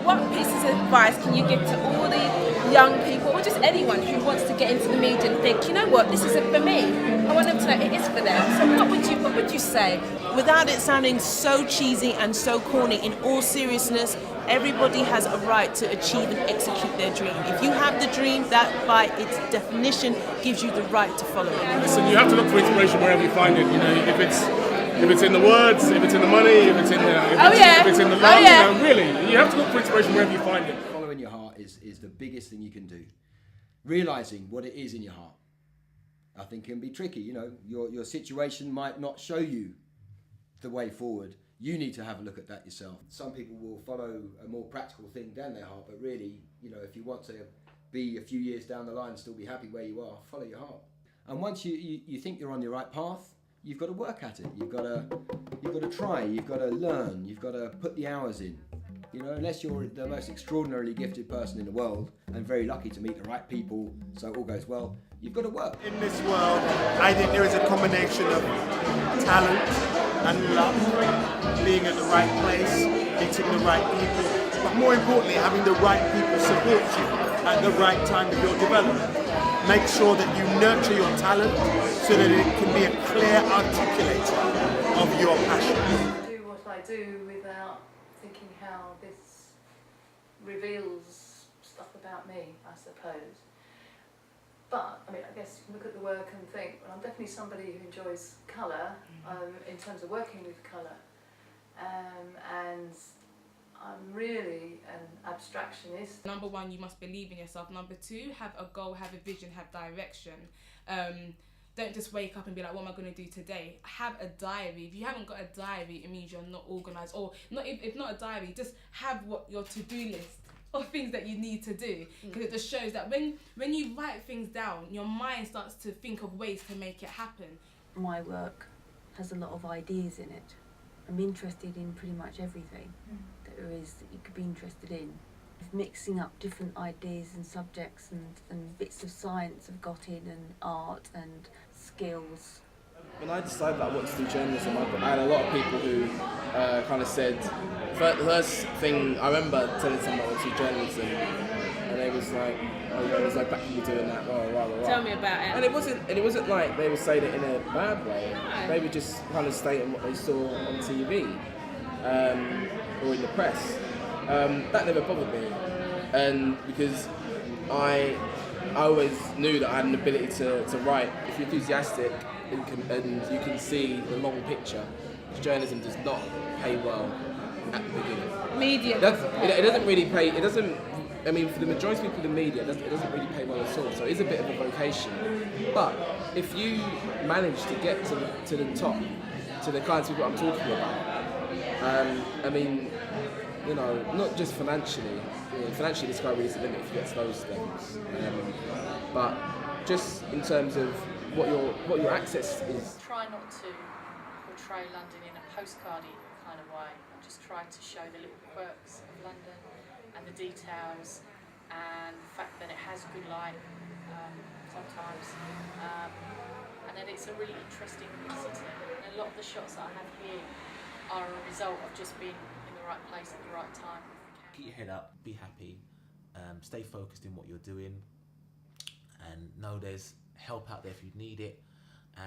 what pieces of advice can you give to all the young people, or just anyone who wants to get into the media and think, you know what, this isn't for me. I want them to know it is for them. So what would you say? Without it sounding so cheesy and so corny, in all seriousness, everybody has a right to achieve and execute their dream. If you have the dream, that by its definition gives you the right to follow it. Listen, you have to look for inspiration wherever you find it. You know, if it's in the words, if it's in the money, if it's in the love, you know, really, you have to look for inspiration wherever you find it. Following your heart is the biggest thing you can do. Realising what it is in your heart, I think, can be tricky. You know, your situation might not show you the way forward. You need to have a look at that yourself. Some people will follow a more practical thing down their heart, but really, you know, if you want to be a few years down the line and still be happy where you are, follow your heart. And once you think you're on the right path, you've got to work at it. You've got to try. You've got to learn. You've got to put the hours in. You know, unless you're the most extraordinarily gifted person in the world and very lucky to meet the right people, so it all goes well, you've got to work. In this world, I think there is a combination of talent and luck, being at the right place, meeting the right people, but more importantly, having the right people support you at the right time of your development. Make sure that you nurture your talent so that it can be a clear articulator of your passion. Do what I do without thinking how this reveals stuff about me, I suppose. But, I mean, I guess you can look at the work and think, well, I'm definitely somebody who enjoys colour, in terms of working with colour. And I'm really an abstractionist. Number one, you must believe in yourself. Number two, have a goal, have a vision, have direction. Don't just wake up and be like, what am I going to do today? Have a diary. If you haven't got a diary, it means you're not organised. Or not, if not a diary, just have what your to-do list of things that you need to do. Because it just shows that when you write things down, your mind starts to think of ways to make it happen. My work has a lot of ideas in it. I'm interested in pretty much everything that there is that you could be interested in. Mixing up different ideas and subjects and bits of science I've got in, and art and skills. When I decided that I wanted to do journalism, I had a lot of people who kind of said, the first thing I remember telling someone I wanted to do journalism, and they was like, oh yeah, there's no back you doing that, blah, blah, blah, blah. Tell me about it. And it wasn't like they were saying it in a bad way. They were just kind of stating what they saw on TV or in the press. That never bothered me, and because I always knew that I had an ability to write. If you're enthusiastic and you can see the long picture, journalism does not pay well at the beginning. Media. It doesn't really pay. It doesn't. I mean, for the majority of people in media, it doesn't really pay well at all. So it is a bit of a vocation. But if you manage to get to the top, to the kinds of people I'm talking about, I mean, you know, not just financially. You know, financially, the sky really is the limit if you get to those levels. But just in terms of what your access is. Try not to portray London in a postcardy kind of way. I'm just trying to show the little quirks of London and the details and the fact that it has good light sometimes, and that it's a really interesting city. And a lot of the shots that I have here are a result of just being in the right place at the right time. Keep your head up, be happy, stay focused in what you're doing, and know there's help out there if you need it,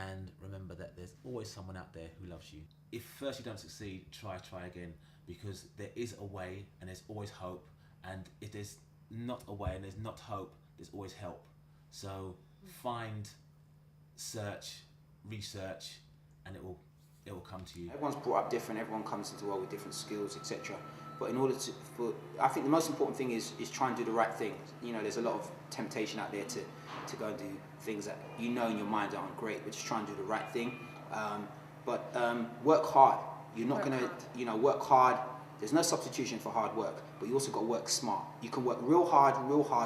and remember that there's always someone out there who loves you. If first you don't succeed, try again, because there is a way and there's always hope, and if there's not a way and there's not hope, there's always help. So find, search, research, and it will come to you. Everyone's brought up different, everyone comes into the world with different skills, etc. But in order I think the most important thing is try and do the right thing. You know, there's a lot of temptation out there to go and do things that you know in your mind aren't great, but just try and do the right thing. But work hard. You're not going to, work hard. There's no substitution for hard work, but you also got to work smart. You can work real hard.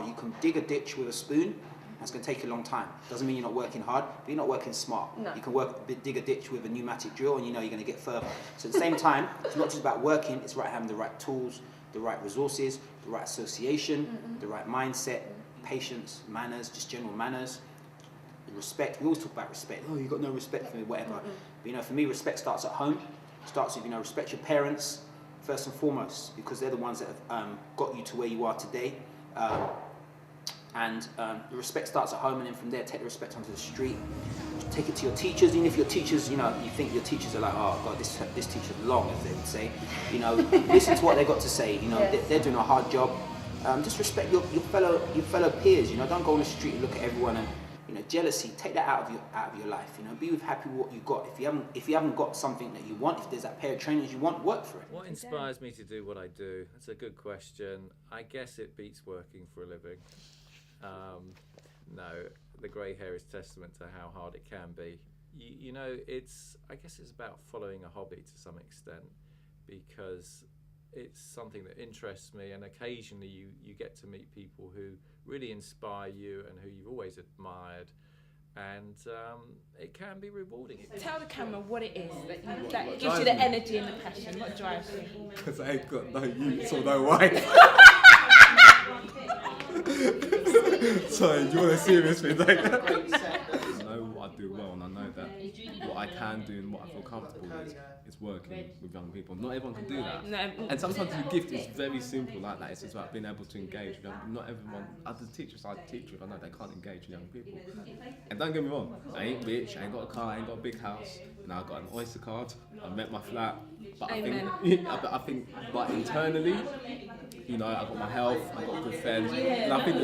You can dig a ditch with a spoon. That's going to take you a long time. Doesn't mean you're not working hard, but you're not working smart. No. You can dig a ditch with a pneumatic drill, and you know you're going to get further. So at the same time, it's not just about working, it's about having the right tools, the right resources, the right association, the right mindset, patience, manners, just general manners, respect. We always talk about respect. Oh, you've got no respect for me, whatever. But for me, respect starts at home. It starts with, respect your parents, first and foremost, because they're the ones that have got you to where you are today. And the respect starts at home, and then from there, take the respect onto the street. Take it to your teachers, even if your teachers, you think your teachers are like, oh God, this teacher's long, as they would say. Listen to what they got to say. They're doing a hard job. Just respect your fellow peers. Don't go on the street and look at everyone and jealousy. Take that out of your life. Be happy with what you got. If you haven't got something that you want, if there's that pair of trainers you want, work for it. What inspires me to do what I do? That's a good question. I guess it beats working for a living. No, the grey hair is testament to how hard it can be. I guess it's about following a hobby to some extent, because it's something that interests me, and occasionally you get to meet people who really inspire you and who you've always admired, and it can be rewarding. Tell the camera what it is that gives you the energy and the passion. What drives you? Because I ain't got no use or no wife. Sorry, do you want a serious thing? I know what I do well, and I know that what I can do and what I feel comfortable with is working with young people. Not everyone can do that. No. And sometimes the gift is very simple like that. It's just about being able to engage with young people. Not everyone, as a teacher, I teach with, I know they can't engage with young people. And don't get me wrong, I ain't rich, I ain't got a car, I ain't got a big house. Now I've got an Oyster card, I met my flat. But I think, but internally, I've got my health, I've got good friends, and I think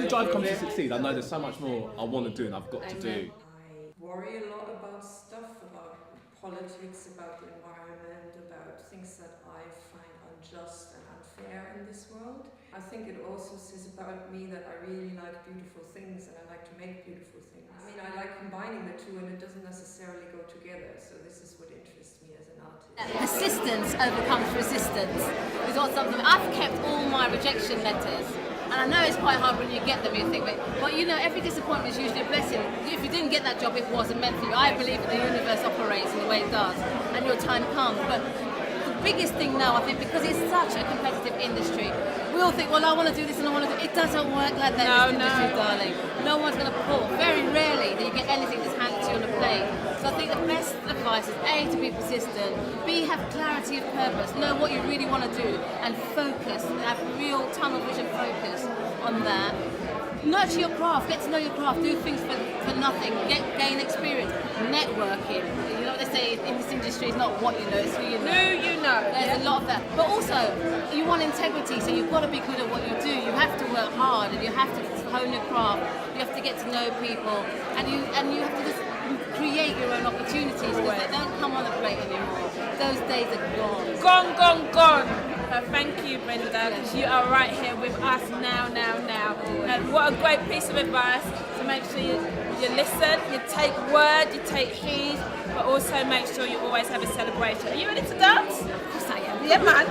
the drive comes to succeed. I know there's so much more I want to do and I've got to do. I worry a lot about stuff, about politics, about the environment, about things that I find unjust and unfair in this world. I think it also says about me that I really like beautiful things and I like to make beautiful things. I like combining the two, and it doesn't necessarily go together, so this is what interests me as an artist. Persistence overcomes resistance is not something. I've kept all my rejection letters, and I know it's quite hard when you get them, you think, but every disappointment is usually a blessing. If you didn't get that job, it wasn't meant for you. I believe that the universe operates in the way it does, and your time comes. But the biggest thing now, I think, because it's such a competitive industry, we all think, well, I want to do this and I want to do it. It doesn't work like that in this industry, darling. No one's going to perform. Very rarely do you get anything that's handed to you on a plate. So I think the best advice is A, to be persistent, B, have clarity of purpose, know what you really want to do, and focus, have real tunnel vision focus on that. Nurture your craft, get to know your craft, do things for nothing, gain experience, networking. You know what they say in this industry, it's not what you know, it's who you know. Who you know. There's a lot of that. But also, you want integrity, so you've got to be good at what you do. You have to work hard, and you have to hone your craft. You have to get to know people, and you have to just create your own opportunities, because they don't come on the plate anymore. Those days are gone. Gone. Thank you, Brenda, because you are right here with us now. And what a great piece of advice, to make sure you listen, you take word, you take heed, but also make sure you always have a celebration. Are you ready to dance? Of course I am. Yeah, man.